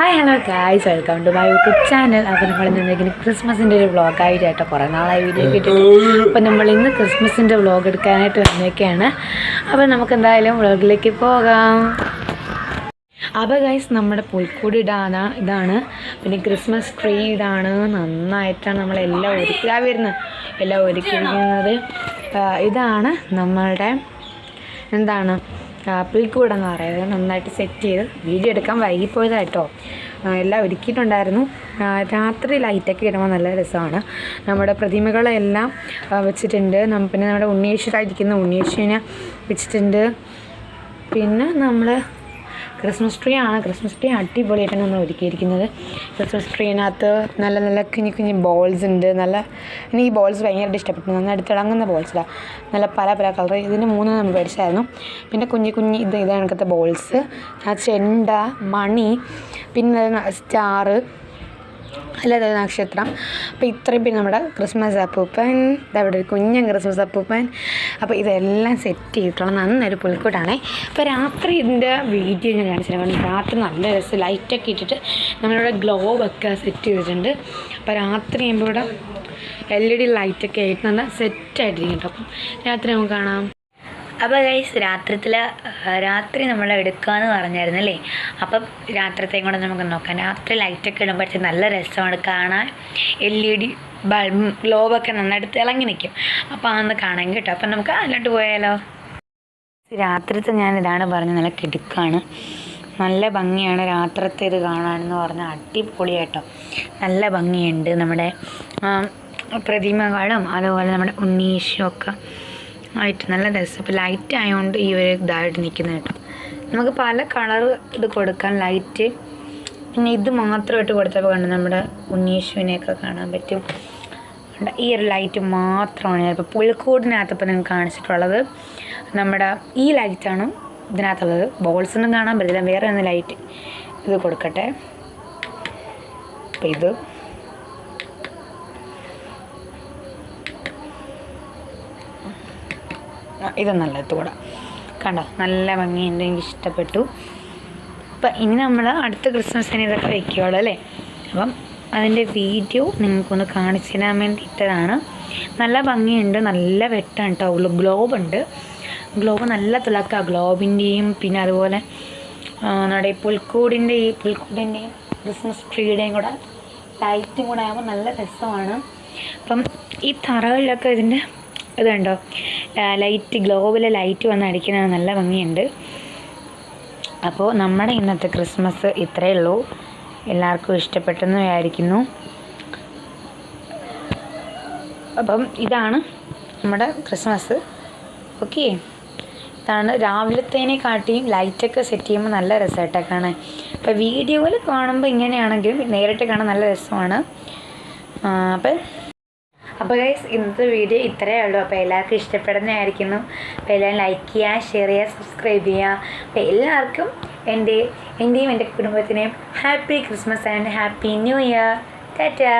Hi hello guys, welcome to my YouTube channel. അപ്പോൾ നമ്മൾ ഇന്ന് ക്രിസ്മസിൻ്റെ ഒരു വ്ളോഗായിട്ട് കേട്ടോ, കുറേ നാളായി വീഡിയോ കിട്ടിയിട്ട്. അപ്പോൾ നമ്മൾ ഇന്ന് ക്രിസ്മസിൻ്റെ വ്ളോഗ് എടുക്കാനായിട്ട് വന്നേക്കാണ്. അപ്പോൾ നമുക്ക് എന്തായാലും വ്ളോഗിലേക്ക് പോകാം. അപ്പോൾ ഗൈസ്, നമ്മുടെ പുൽക്കൂട് ഇതാണ്. പിന്നെ ക്രിസ്മസ് ട്രീ ഇതാണ്. നന്നായിട്ടാണ് നമ്മളെല്ലാം ഒരുക്കിയിരിക്കുന്നത്. ഇതാണ് നമ്മളുടെ പുൽക്കൂടെന്ന് പറയുന്നത്. നന്നായിട്ട് സെറ്റ് ചെയ്ത് വീഡിയോ എടുക്കാൻ വൈകിപ്പോയതായിട്ടോ. എല്ലാം ഒരുക്കിയിട്ടുണ്ടായിരുന്നു. രാത്രി ലൈറ്റൊക്കെ ഇടുമ്പോൾ നല്ല രസമാണ്. നമ്മുടെ പ്രതിമകളെല്ലാം വെച്ചിട്ടുണ്ട്. പിന്നെ നമ്മുടെ ഉണ്ണിയേശുവായിരിക്കുന്ന ഉണ്ണിയേശുവിനെ വെച്ചിട്ടുണ്ട്. പിന്നെ നമ്മൾ ക്രിസ്മസ് ട്രീ അടിപൊളിയായിട്ടാണ് നമ്മൾ ഒരുക്കിയിരിക്കുന്നത്. ക്രിസ്മസ് ട്രീനകത്ത് നല്ല നല്ല കുഞ്ഞു ബോൾസ് ഉണ്ട്. എനിക്ക് ഈ ബോൾസ് ഭയങ്കരമായിട്ട് ഇഷ്ടപ്പെട്ടു. നന്നായിട്ട് തിളങ്ങുന്ന ബോൾസിലാണ്. നല്ല പല കളർ. ഇതിന് 3 നമ്മൾ മേടിച്ചായിരുന്നു. പിന്നെ കുഞ്ഞു ഇത് കണക്കത്തെ ബോൾസ്, ചെണ്ട, മണി, പിന്നെ സ്റ്റാറ്, അല്ലാതെ നക്ഷത്രം. അപ്പോൾ ഇത്രയും. പിന്നെ നമ്മുടെ ക്രിസ്മസ് അപ്പൂപ്പൻ, ഇതവിടെ ഒരു കുഞ്ഞൻ ക്രിസ്മസ് അപ്പൂപ്പൻ. അപ്പോൾ ഇതെല്ലാം സെറ്റ് ചെയ്തിട്ടുള്ള നന്നൊരു പുൽക്കൂട്ടാണേ. അപ്പോൾ രാത്രി ഇതിൻ്റെ വീഡിയോ ഞാൻ കാണിച്ചില്ല. കാരണം രാത്രി നല്ല രസം ലൈറ്റൊക്കെ ഇട്ടിട്ട് നമ്മളിവിടെ ഗ്ലോബൊക്കെ സെറ്റ് ചെയ്തിട്ടുണ്ട്. അപ്പോൾ രാത്രി ആകുമ്പോൾ ഇവിടെ LED ലൈറ്റൊക്കെ ആയിട്ട് നല്ല സെറ്റായിട്ടിരിക്കും കേട്ടോ. അപ്പം രാത്രി നമുക്ക് കാണാം. അപ്പോൾ ഗൈസ്, രാത്രി നമ്മൾ എടുക്കാമെന്ന് പറഞ്ഞായിരുന്നല്ലേ. അപ്പം രാത്രിത്തേയും കൂടെ നമുക്ക് നോക്കാം. രാത്രി ലൈറ്റൊക്കെ ഇടുമ്പോഴത്തേക്ക് നല്ല രസമാണ് കാണാൻ. LED ബൾബും ഗ്ലോബൊക്കെ നന്നായിട്ട് തിളങ്ങി നിൽക്കും. അപ്പോൾ അതൊന്ന് കാണാൻ കേട്ടോ. അപ്പം നമുക്ക് അതിലോട്ട് പോയാലോ. രാത്രിത്തെ ഞാനിതാണ് പറഞ്ഞത്, നല്ല കിടുക്കാണ്. നല്ല ഭംഗിയാണ് രാത്രിത്തെ ഇത് കാണാനെന്ന് പറഞ്ഞാൽ. അടിപൊളിയായിട്ടോ, നല്ല ഭംഗിയുണ്ട്. നമ്മുടെ പ്രതിമകളും അതുപോലെ നമ്മുടെ ഉണ്ണീശുമൊക്കെ ആയിട്ട് നല്ല രസം. ഇപ്പോൾ ലൈറ്റ് ആയതുകൊണ്ട് ഈ ഒരു ഇതായിട്ട് നിൽക്കുന്നത് കേട്ടോ. നമുക്ക് പല കളർ ഇത് കൊടുക്കാൻ ലൈറ്റ്. പിന്നെ ഇത് മാത്രമായിട്ട് കൊടുത്തപ്പോൾ കണ്ട് നമ്മുടെ ഉണ്ണീശുവിനെയൊക്കെ കാണാൻ പറ്റും. ഈ ഒരു ലൈറ്റ് മാത്രമാണ് ഞാനിപ്പോൾ പുൽക്കൂടിനകത്തിപ്പോൾ നിങ്ങൾക്ക് കാണിച്ചിട്ടുള്ളത്. നമ്മുടെ ഈ ലൈറ്റാണ് ഇതിനകത്തുള്ളത്. ബോൾസൊന്നും കാണാൻ പറ്റില്ല. വേറെ ഒന്ന് ലൈറ്റ് ഇത് കൊടുക്കട്ടെ. അപ്പോൾ ഇത് നല്ലത് കൂടെ കണ്ടോ, നല്ല ഭംഗിയുണ്ട്. എനിക്ക് ഇഷ്ടപ്പെട്ടു. അപ്പം ഇനി നമ്മൾ അടുത്ത ക്രിസ്മസിന് ഇതൊക്കെ വയ്ക്കുകയുള്ളൂ അല്ലേ. അപ്പം അതിൻ്റെ വീഡിയോ നിങ്ങൾക്കൊന്ന് കാണിച്ചു തരാൻ വേണ്ടിയിട്ടതാണ്. നല്ല ഭംഗിയുണ്ട്, നല്ല വെട്ടാണ് കേട്ടോ. ഗ്ലോബ് നല്ല തിളക്കുക ഗ്ലോബിൻ്റെയും. പിന്നെ അതുപോലെ നമ്മുടെ പുൽക്കൂടിൻ്റെയും ക്രിസ്മസ് ട്രീയുടെയും കൂടെ ലൈറ്റും കൂടെ ആകുമ്പോൾ നല്ല രസമാണ്. അപ്പം ഈ തറകളിലൊക്കെ ഇതിൻ്റെ ഇതുണ്ടോ, ലൈറ്റ്, ഗ്ലോബിലെ ലൈറ്റ് വന്ന് അടിക്കുന്നത് നല്ല ഭംഗിയുണ്ട്. അപ്പോൾ നമ്മുടെ ഇന്നത്തെ ക്രിസ്മസ് ഇത്രയേ ഉള്ളൂ. എല്ലാവർക്കും ഇഷ്ടപ്പെട്ടെന്ന് വിചാരിക്കുന്നു. അപ്പം ഇതാണ് നമ്മുടെ ക്രിസ്മസ്. ഓക്കെ, ഇതാണ് രാവിലത്തേനെ കാട്ടിയും ലൈറ്റൊക്കെ സെറ്റ് ചെയ്യുമ്പോൾ നല്ല രസമായിട്ടാണ് കാണാൻ. അപ്പോൾ വീഡിയോയിൽ കാണുമ്പോൾ ഇങ്ങനെയാണെങ്കിലും നേരിട്ട് കാണാൻ നല്ല രസമാണ്. അപ്പോൾ ഗൈസ്, ഇന്നത്തെ വീഡിയോ ഇത്രയേ ഉള്ളൂ. അപ്പോൾ എല്ലാവർക്കും ഇഷ്ടപ്പെടുന്നതായിരിക്കുന്നു. അപ്പോൾ എല്ലാവരും ലൈക്ക് ചെയ്യുക, ഷെയർ ചെയ്യുക, സബ്സ്ക്രൈബ് ചെയ്യുക. അപ്പോൾ എല്ലാവർക്കും എൻ്റെയും എൻ്റെ കുടുംബത്തിനെയും happy Christmas and happy new year. Tata.